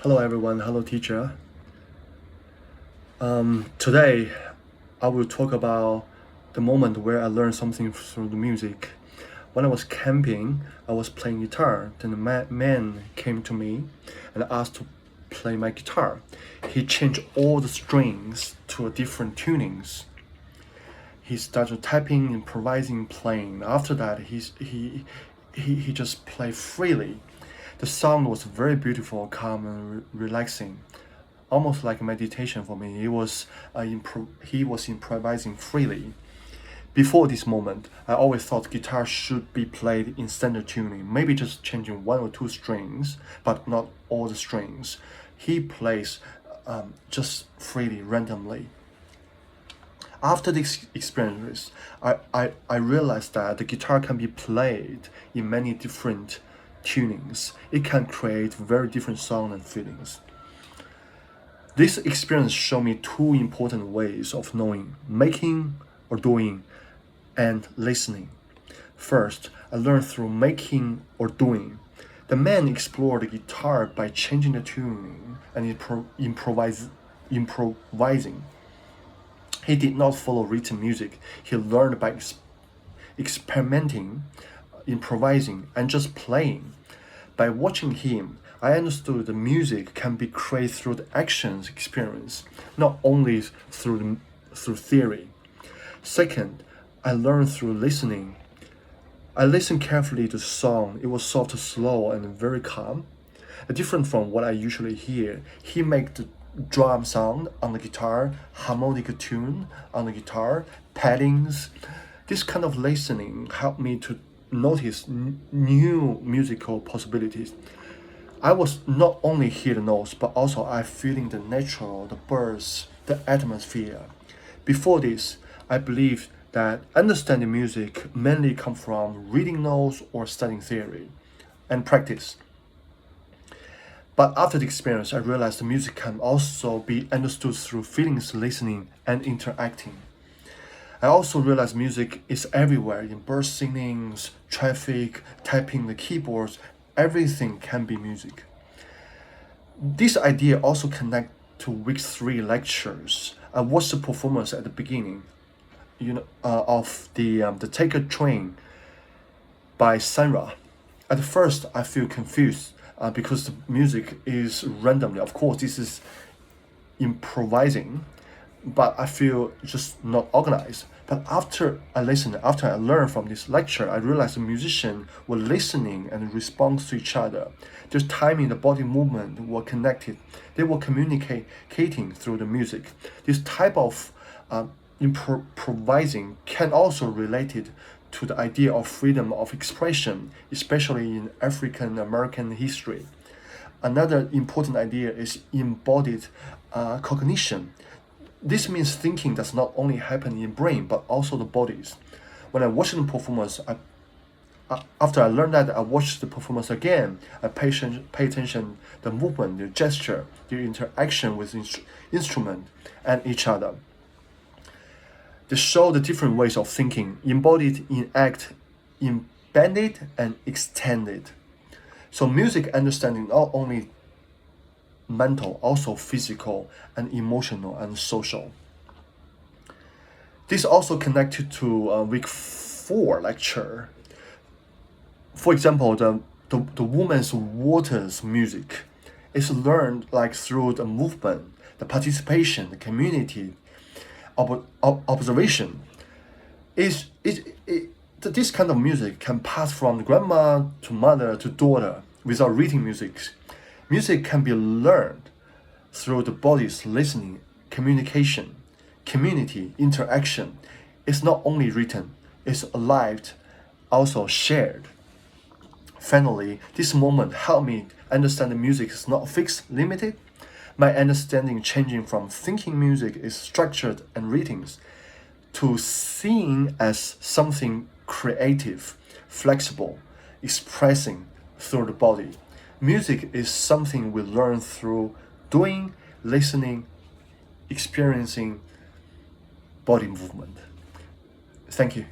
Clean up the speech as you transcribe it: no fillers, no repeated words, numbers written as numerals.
Hello everyone, hello teacher. Today I will talk about the moment where I learned something through the music. When I was camping, I was playing guitar. Then a man came to me and asked to play my guitar. He changed all the strings to a different tunings. He started tapping, improvising, playing. After that, he just played freely. The sound was very beautiful, calm, and relaxing, almost like meditation for me. He was improvising freely. Before this moment, I always thought guitar should be played in standard tuning, maybe just changing one or two strings, but not all the strings. He plays just freely, randomly. After this experience, I realized that the guitar can be played in many different tunings. It can create very different sound and feelings. This experience showed me two important ways of knowing: making or doing, and listening. First, I learned through making or doing. The man explored the guitar by changing the tuning and improvising. He did not follow written music. He learned by experimenting, improvising, and just playing. By watching him, I understood the music can be created through the actions experience, not only through theory. Second, I learned through listening. I listened carefully to the song. It was soft, slow, and very calm. Different from what I usually hear. He made the drum sound on the guitar, harmonic tune on the guitar, paddings. This kind of listening helped me to notice new musical possibilities. I was not only hear the notes, but also I feeling the natural, the birds, the atmosphere. Before this, I believed that understanding music mainly come from reading notes or studying theory and practice. But after the experience, I realized the music can also be understood through feelings, listening, and interacting. I also realized music is everywhere in bird singings, traffic, typing the keyboards. Everything can be music. This idea also connects to week 3 lectures. I watched the performance at the beginning, of the Take a Train by Sanra. At first, I feel confused because the music is randomly. Of course, this is improvising, but I feel just not organized. But after I learned from this lecture, I realized the musicians were listening and respond to each other. Their timing, the body movement were connected. They were communicating through the music. This type of improvising can also relate it to the idea of freedom of expression, especially in African American history. Another important idea is embodied cognition. This means thinking does not only happen in brain but also the bodies. When I watched the performance, after I learned that, I watched the performance again. I pay attention the movement, the gesture, the interaction with instrument and each other. They show the different ways of thinking, embodied in act, embedded and extended. So music understanding not only mental, also physical and emotional and social. This also connected to week 4 lecture. For example, the woman's waters music is learned like through the movement, the participation, the community, observation. This kind of music can pass from grandma to mother to daughter without reading music. Music can be learned through the body's listening, communication, community, interaction. It's not only written, it's alive, also shared. Finally, this moment helped me understand the music is not fixed, limited. My understanding changing from thinking music is structured and readings to seeing as something creative, flexible, expressing through the body. Music is something we learn through doing, listening, experiencing body movement. Thank you.